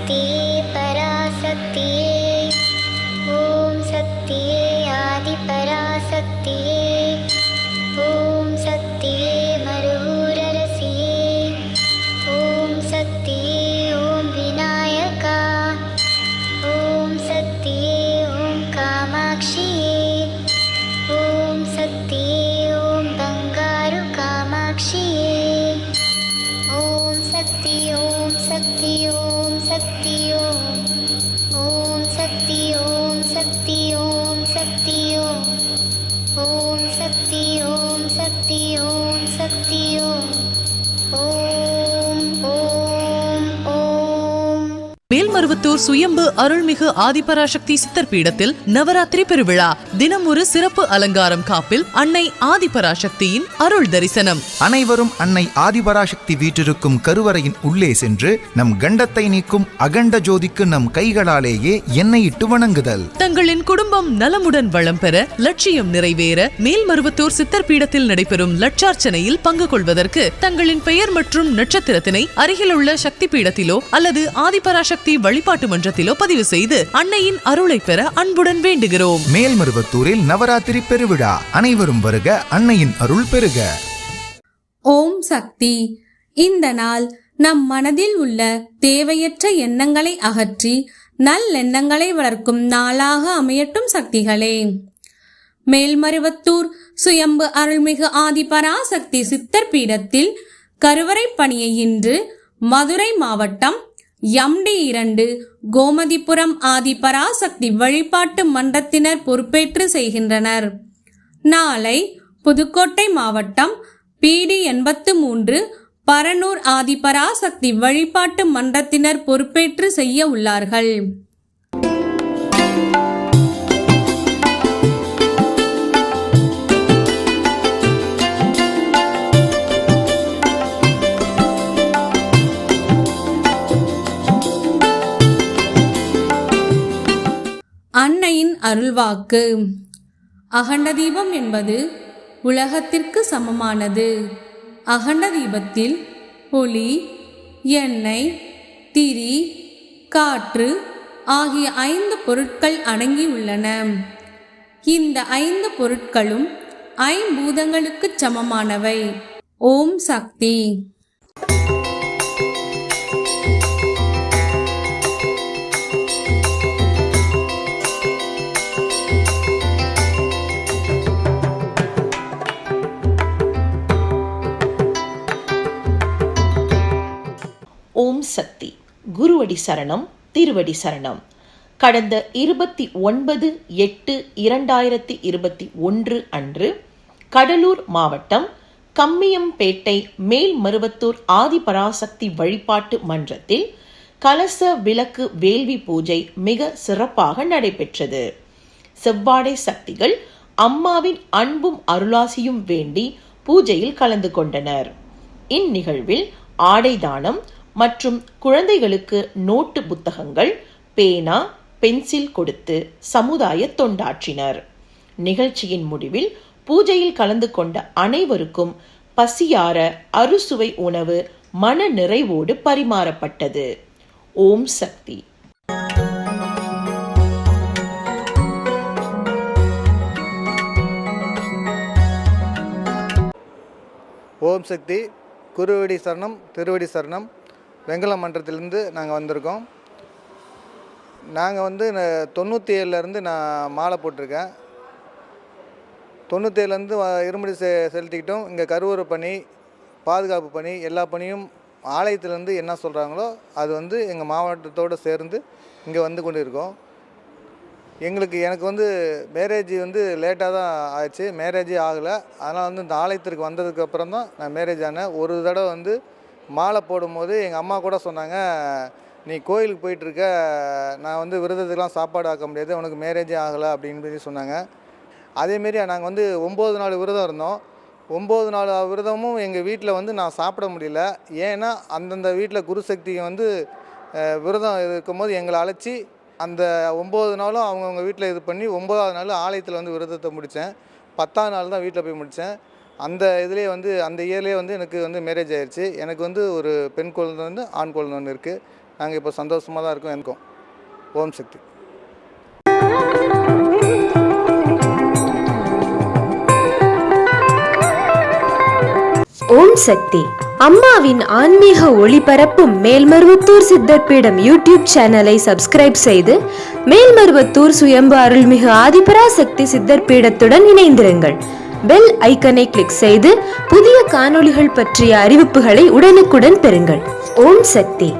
சக்தியே பராசக்தியே. ஓம் சக்தியே ஆதி பராசக்தியே. ஓம் சக்தியே மருவூரரசியே. ஓம் சக்தியே ஓம் விநாயகா. ஓம் சக்தியே ஓம் காமாட்சியே. ஓம் சக்தியே ஓம் பங்காரு காமாட்சியே. ஓம் சக்தி ஓம் சக்தி ஓம் சக்தி ஓம். ஓம் சக்தி ஓம் சக்தி ஓம் சக்தி ஓம். ஓம் சக்தி ஓம் சக்தி ஓம் சக்தி ஓம். ஓம் ஓம் ஓம். மேல்மருவத்தூர் சுயம்பு அருள்மிகு ஆதிபராசக்தி சித்தர் பீடத்தில் நவராத்திரி பெருவிழா. தினம் ஒரு சிறப்பு அலங்காரம் காப்பில் அன்னை ஆதிபராசக்தியின் அருள் தரிசனம். அனைவரும் அன்னை ஆதிபராசக்தி வீற்றிருக்கும் கருவறையின் உள்ளே சென்று நம் கண்டத்தை நீக்கும் அகண்ட ஜோதிக்கு நம் கைகளாலேயே எண்ணெயிட்டு வணங்குதல். தங்களின் குடும்பம் நலமுடன் வளம் பெற, லட்சியம் நிறைவேற மேல்மருவத்தூர் சித்தர் பீடத்தில் நடைபெறும் லட்சார்ச்சனையில் பங்கு கொள்வதற்கு தங்களின் பெயர் மற்றும் நட்சத்திரத்தினை அருகிலுள்ள சக்தி பீடத்திலோ அல்லது ஆதிபராசக்தி வழிபாட்டு மன்றத்திலோ பதிவு செய்து அன்னையின் அருளை பெற அன்புடன் வேண்டுகிறோம். மேல்மருவத்தூரில் நவராத்திரி பெருவிழா. அனைவரும் வருக, அன்னையின் அருள் பெறுக. ஓம் சக்தி. இந்த நாள் நம் மனதில் உள்ள தேவையற்ற எண்ணங்களை அகற்றி நல்லெண்ணங்களை வளர்க்கும் நாளாக அமையட்டும் சக்திகளே. மேல்மருவத்தூர் சுயம்பு அருள்மிகு ஆதிபராசக்தி சித்தர் பீடத்தில் கருவறை பணியை இன்று மதுரை மாவட்டம் MD2 கோமதிபுரம் ஆதிபராசக்தி வழிபாட்டு மன்றத்தினர் பொறுப்பேற்று செய்கின்றனர். நாளை புதுக்கோட்டை மாவட்டம் PD83 பரனூர் ஆதிபராசக்தி வழிபாட்டு மன்றத்தினர் பொறுப்பேற்று செய்ய உள்ளார்கள். அன்னையின் அருள்வாக்கு. அகண்ட தீபம் என்பது உலகத்திற்கு சமமானது. அகண்ட தீபத்தில் ஒளி, எண்ணெய், திரி, காற்று ஆகிய 5 பொருட்கள் அடங்கியுள்ளன. இந்த 5 பொருட்களும் ஐம்பூதங்களுக்கு சமமானவை. ஓம் சக்தி. ஓம் சக்தி. குருவடி சரணம், திருவடி சரணம். கடந்த 29/8/2021 அன்று கடலூர் மாவட்டம் கம்மியம்பேட்டை மேல்மருவத்தூர் ஆதிபராசக்தி வழிபாட்டு மன்றத்தில் கலச விளக்கு வேள்வி பூஜை மிக சிறப்பாக நடைபெற்றது. செவ்வாடை சக்திகள் அம்மாவின் அன்பும் அருளாசியும் வேண்டி பூஜையில் கலந்து கொண்டனர். இந்நிகழ்வில் ஆடை தானம் மற்றும் குழந்தைகளுக்கு நோட்டு புத்தகங்கள், பேனா, பென்சில் கொடுத்து சமுதாய தொண்டாற்றினர். நிகழ்ச்சியின் முடிவில் பூஜையில் கலந்து கொண்ட அனைவருக்கும் பசியார அறுசுவை உணவு மன நிறைவோடு பரிமாறப்பட்டது. ஓம் சக்தி. ஓம் சக்தி. குருவடி சரணம், திருவடி சரணம். வெங்கலம் மன்றத்திலேருந்து நாங்கள் வந்திருக்கோம். நாங்கள் 97லேருந்து நான் மாலை போட்டிருக்கேன். 97லேருந்து இருமுடி செலுத்திக்கிட்டோம். இங்கே கருவூர பணி, பாதுகாப்பு பணி, எல்லா பணியும் ஆலயத்திலேருந்து என்ன சொல்கிறாங்களோ அது எங்கள் மாவட்டத்தோடு சேர்ந்து இங்கே வந்து கொண்டு இருக்கோம். எனக்கு மேரேஜ் லேட்டாக தான் ஆயிடுச்சு. மேரேஜே ஆகலை. அதனால் இந்த ஆலயத்திற்கு வந்ததுக்கப்புறம் தான் நான் மேரேஜ் ஆனேன். ஒரு தடவை மாலை போடும்போது எங்கள் அம்மா கூட சொன்னாங்க, நீ கோயிலுக்கு போயிட்டுருக்க, நான் விரதத்துக்கெலாம் சாப்பாடு ஆக்க முடியாது, உனக்கு மேரேஜே ஆகலை அப்படின்னு சொன்னாங்க. அதேமாரி நாங்கள் 9 நாள் விரதம் இருந்தோம். 9 நாள் விரதமும் எங்கள் வீட்டில் நான் சாப்பிட முடியல. ஏன்னா அந்தந்த வீட்டில் குருசக்தியை விரதம் இருக்கும்போது எங்களை அழைச்சி அந்த 9 நாளும் அவங்கவுங்க வீட்டில் இது பண்ணி 9ஆவது நாள் ஆலயத்தில் விரதத்தை முடித்தேன். 10ஆவது நாள் தான் வீட்டில் போய் முடித்தேன். அந்த இதுலேயே அந்த இயர்லேயே எனக்கு மேரேஜ் ஆயிடுச்சு. எனக்கு ஒரு பெண் குழந்தை ஆண் குழந்தை ஒன்று இருக்குது. நாங்கள் இப்போ சந்தோஷமாக தான் இருக்கோம். ஓம் சக்தி. ஓம் சக்தி. அம்மாவின் ஆன்மீக ஒளிபரப்பும் மேல்மருவத்தூர் சித்தர்பீடம் யூடியூப் சேனலை சப்ஸ்கிரைப் செய்து மேல்மருவத்தூர் சுயம்பு அருள்மிகு ஆதிபராசக்தி சித்தர்பீடத்துடன் இணைந்திருங்கள். பெல் ஐக்கனை கிளிக் செய்து புதிய காணொளிகள் பற்றிய அறிவிப்புகளை உடனுக்குடன் பெறுங்கள். ஓம் சக்தி.